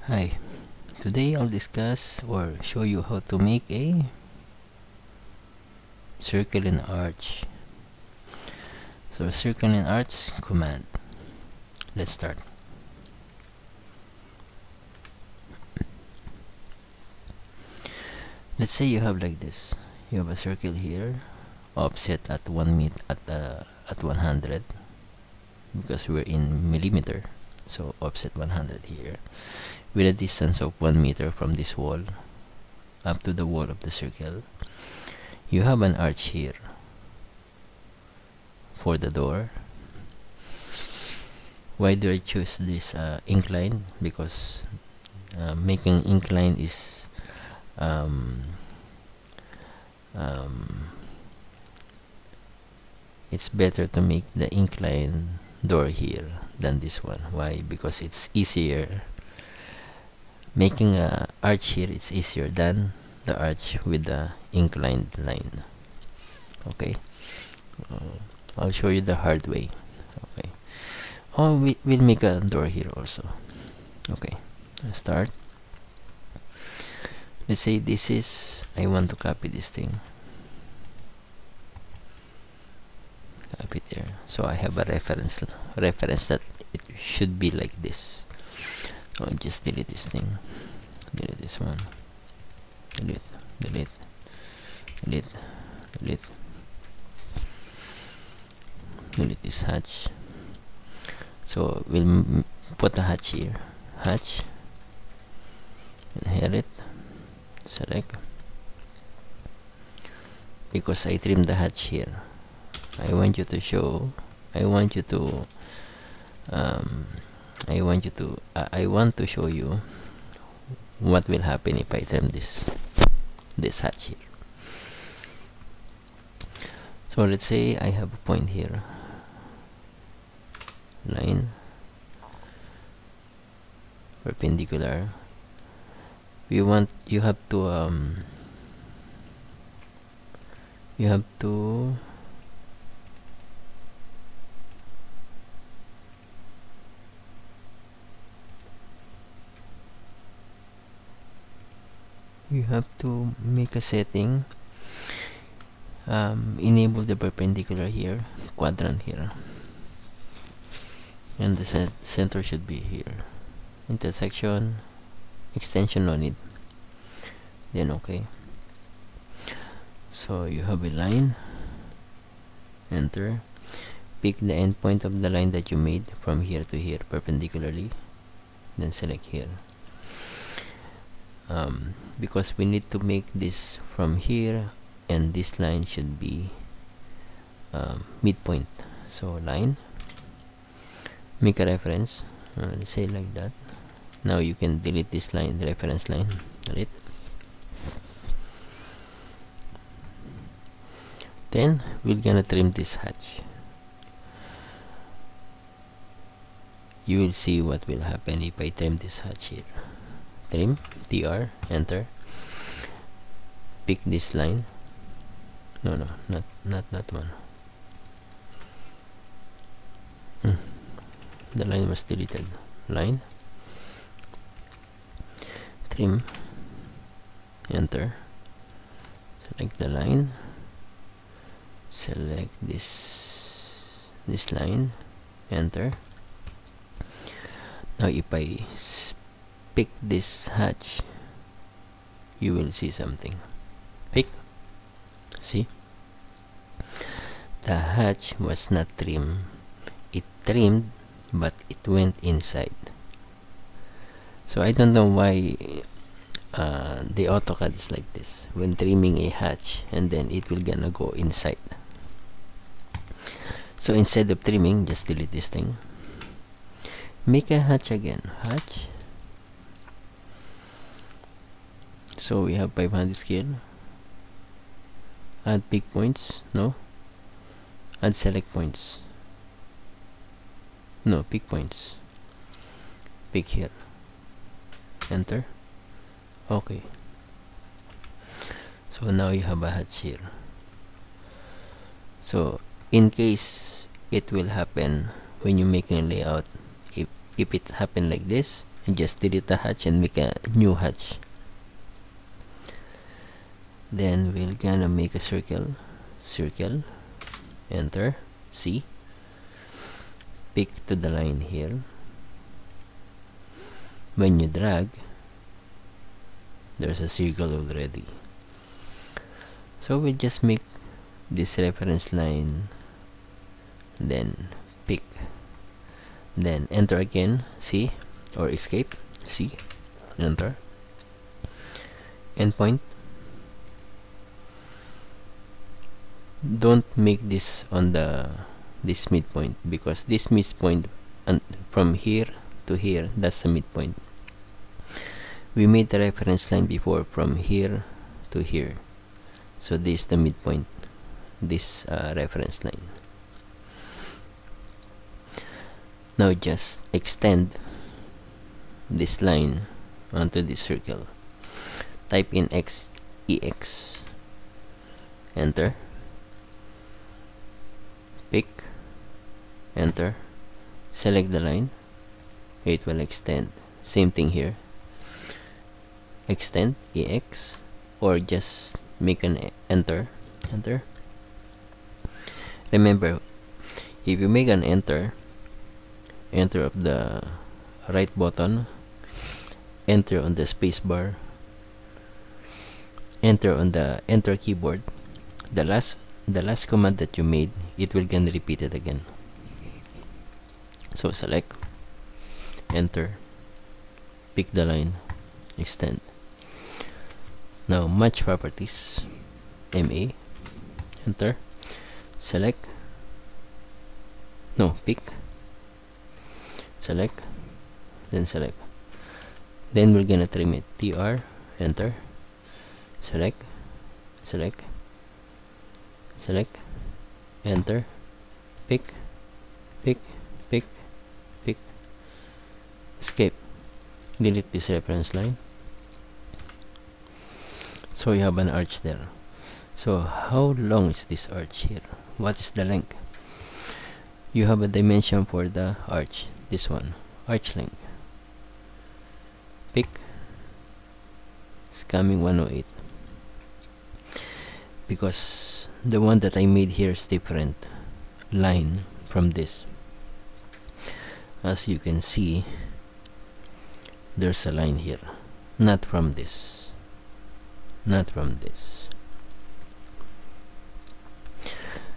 Hi, today I'll discuss or show you how to make a circle and arch. So circle and arch command. Let's start. Let's say you have like this. You have a circle here, offset at 100 because we're in millimeter. So offset 100 here with a distance of 1 meter from this wall up to the wall of the circle. You have an arch here for the door. Why do I choose this incline? Because making incline is it's better to make the incline door here than this one. Why? Because it's easier. Making a arch here, it's easier than the arch with the inclined line. Okay, I'll show you the hard way. Okay. Oh, we'll make a door here also. Okay, let's start. Let's say this is, I want to copy this thing. Copy there. So I have a reference that it should be like this. So I'll just delete this thing. Delete this one. Delete, delete, delete, delete. Delete this hatch. So we'll put a hatch here. Hatch. Inherit. Select. Because I trimmed the hatch here. I want you to show. I want to show you what will happen if I trim this hatch here. So let's say I have a point here. Line. Perpendicular. You have to make a setting. Enable the perpendicular here, quadrant here, and the center should be here. Intersection, extension no need. Then okay. So you have a line. Enter. Pick the end point of the line that you made from here to here perpendicularly. Then select here. Because we need to make this from here, and this line should be midpoint. So line. Make a reference. Let's say like that. Now you can delete this line, the reference line. Delete. Then we're gonna trim this hatch. You will see what will happen if I trim this hatch here. Trim, TR, enter. Pick this line. No, not that one. The line was deleted. Line. Trim. Enter. Select the line. Select this line. Enter. Now if I pick this hatch, you will see something. Pick. See? The hatch was not trimmed. It trimmed, but it went inside. So I don't know why the AutoCAD is like this. When trimming a hatch, and then it will gonna go inside. So instead of trimming, just delete this thing. Make a hatch again. Hatch. So we have 500 scale. Add pick points. No. Add select points. No, pick points. Pick here. Enter. Okay. So now you have a hatch here. So in case it will happen when you're making a layout, if it happen like this just delete the hatch and make a new hatch. Then we're gonna make a circle, enter, C, pick to the line here. When you drag, there's a circle already. So we just make this reference line, then pick, then enter again, C, or escape, C, enter, endpoint. Don't make this on this midpoint, because this midpoint from here to here, that's the midpoint. We made the reference line before from here to here, so this is the midpoint, this reference line. Now just extend this line onto this circle. Type in EX, enter, pick, enter, select the line, it will extend. Same thing here, extend EX, or just make an enter. Remember, if you make an enter of the right button, enter on the space bar, enter on the enter keyboard, the last command that you made, it will gonna repeat it again. So select, enter, pick the line, extend. Now match properties, MA, enter, select, no, pick, select, then select. Then we're gonna trim it, TR, enter, select, enter, pick, escape, delete this reference line. So you have an arch there. So how long is this arch here? What is the length? You have a dimension for the arch, this one, arch length. Pick, it's coming 108, because the one that I made here is different line from this. As you can see, there's a line here, not from this,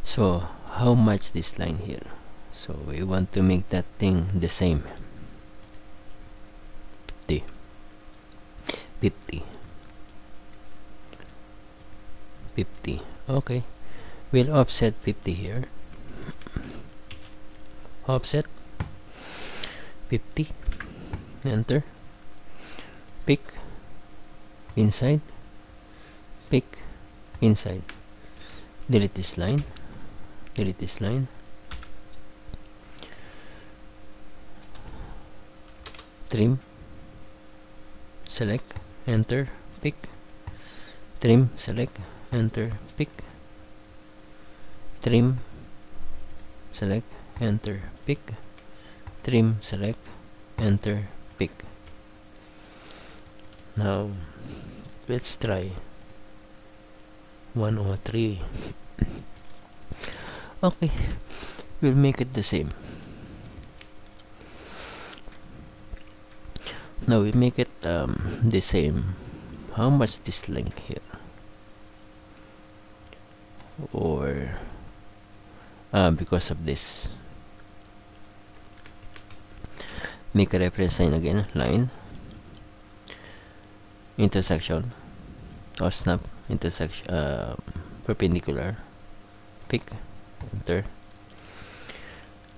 So how much this line here? So we want to make that thing the same, 50. Okay, we'll offset 50 here, offset 50, enter, pick, inside, pick, inside, delete this line, trim, select, enter, pick, trim, select, enter, pick, trim, select, enter, pick, trim, select, enter, pick. Now let's try 103. Okay, we'll make it the same. Now we make it the same. How much this length here? Or because of this, make a reference line again, line, intersection, or snap, intersection, perpendicular, pick, enter.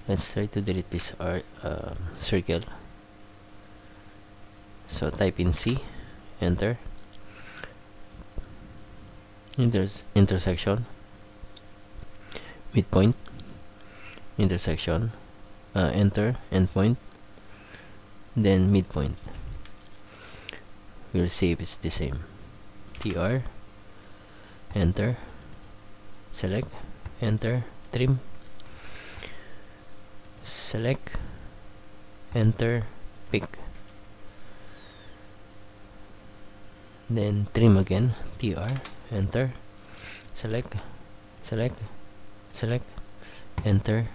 Let's try to delete this circle. So type in C, enter, intersection, midpoint, intersection, enter, endpoint, then midpoint. We'll see if it's the same. TR, enter, select, enter, trim, select, enter, pick, then trim again, tr, enter, select, select, select, enter,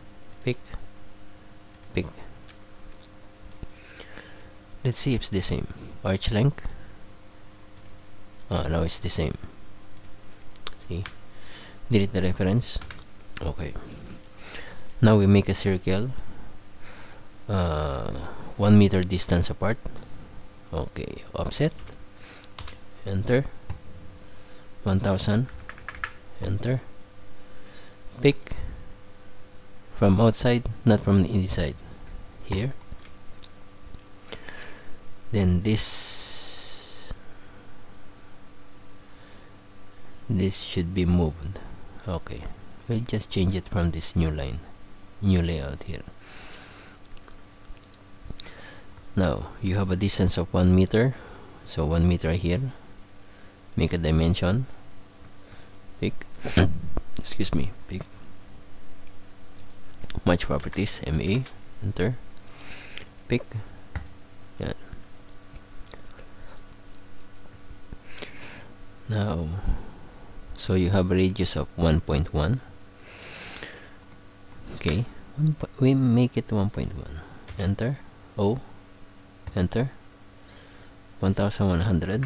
pick, pick. Let's see if it's the same. Arch length. Now it's the same. See, delete the reference. Okay, now we make a circle 1 meter distance apart. Okay, offset, enter, 1000, enter, pick from outside, not from the inside, here. Then this should be moved. Okay, we'll just change it from this new line, new layout here. Now you have a distance of 1 meter, so 1 meter here. Make a dimension, pick excuse me, pick, match properties, MA, enter, pick. Yeah. Now, so you have a radius of 1.1. Okay, we make it 1.1. Enter, O, enter, 1100,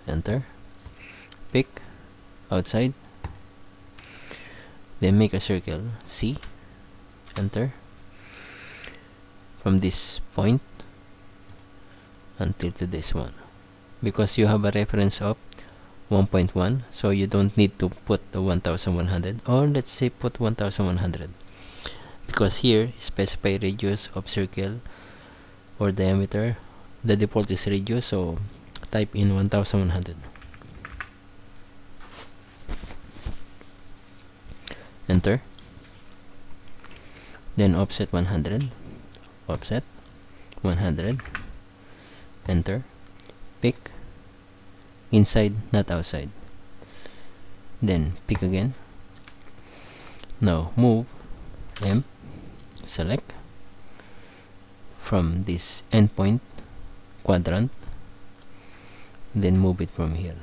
enter, pick, outside, then make a circle, C, enter, from this point until to this one, because you have a reference of 1.1, so you don't need to put the 1100, or let's say put 1100, because here specify radius of circle or diameter. The default is radius, so type in 1100, enter, then offset 100, offset 100, enter, pick, inside, not outside, then pick again. Now move M, select from this endpoint quadrant, then move it from here,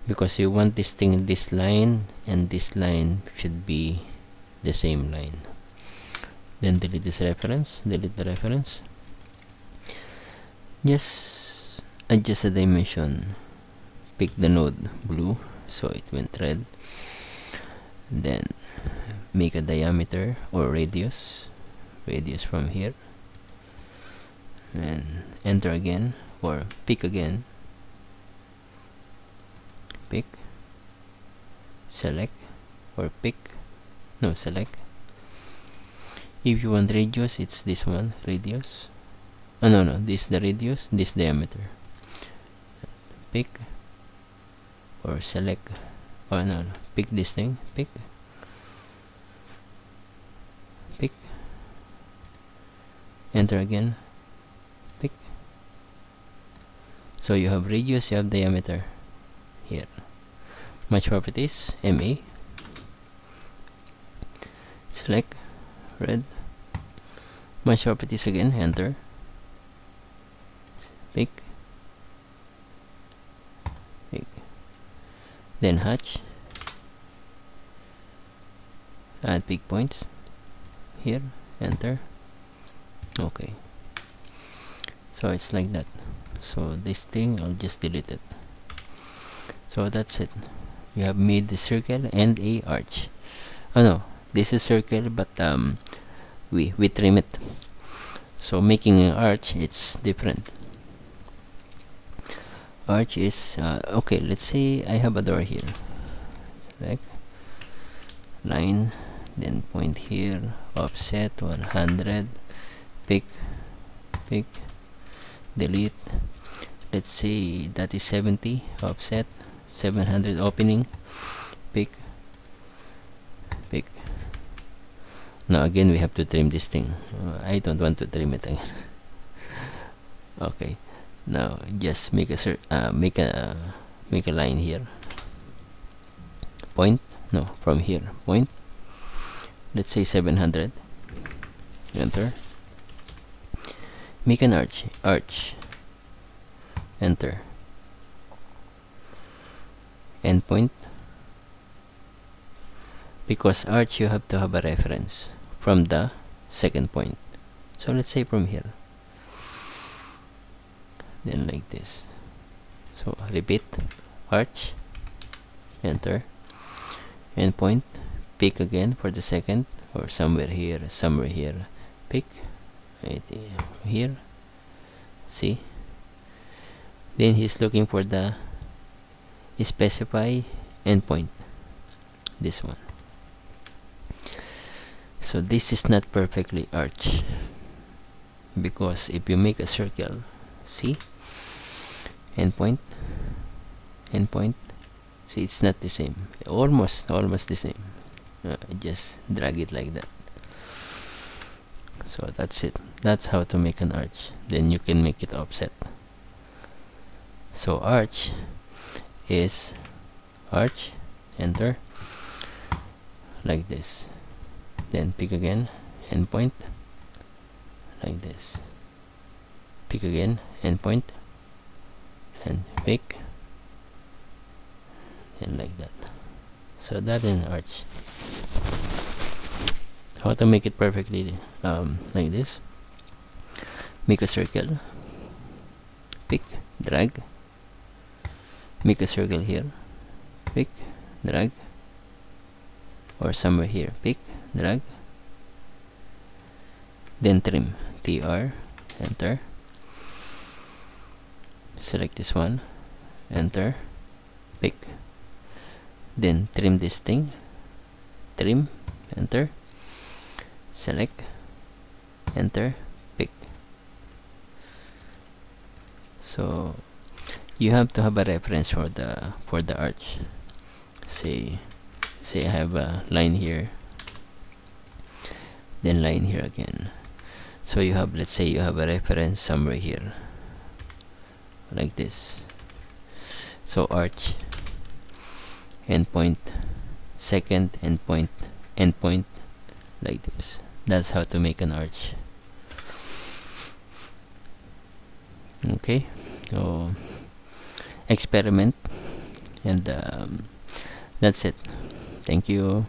because you want this thing, this line and this line should be the same line. Then delete this reference, delete the reference, just adjust the dimension, pick the node blue so it went red, then make a diameter or radius from here, and enter again, or pick again, pick, select, or pick, no, select. If you want radius, it's this one, radius. Oh no, this is the radius, this diameter. Pick or select, oh no, pick this thing, pick, enter again, pick. So you have radius, you have diameter here. Match properties, MA, select, red, match properties again, enter, pick, then hatch, add pick points here, enter. Okay, so it's like that. So this thing, I'll just delete it. So that's it. You have made the circle and a arch. Oh no, this is circle, but we trim it. So making an arch, it's different. Arch is okay, let's say I have a door here, select line, then point here, offset 100, pick, delete. Let's say that is 70, offset 700, opening, pick. Now again we have to trim this thing. I don't want to trim it again. Okay, now just make a line here, point, no, from here, point, let's say 700, enter, make an arch, enter, endpoint, because arch you have to have a reference from the second point. So let's say from here, then like this. So repeat, arch, enter, endpoint, pick again for the second, or somewhere here, pick right here, see. Then he's looking for the specify endpoint, this one. So this is not perfectly arch, because if you make a circle, see, endpoint, see, it's not the same, almost the same. Just drag it like that. So that's it. That's how to make an arch. Then you can make it offset. So arch is arch, enter, like this. Then pick again, endpoint, like this. Pick again, endpoint, and pick, and like that. So that is an arch. How to make it perfectly like this? Make a circle, pick, drag, make a circle here, pick, drag, or somewhere here, pick, drag, then trim, tr, enter, select this one, enter, pick, then trim this thing, trim, enter, select, enter, pick. So you have to have a reference for the arch. Say I have a line here, then line here again. So you have, let's say you have a reference somewhere here, like this. So arch, endpoint, second endpoint, like this. That's how to make an arch. Okay, so experiment, and that's it. Thank you.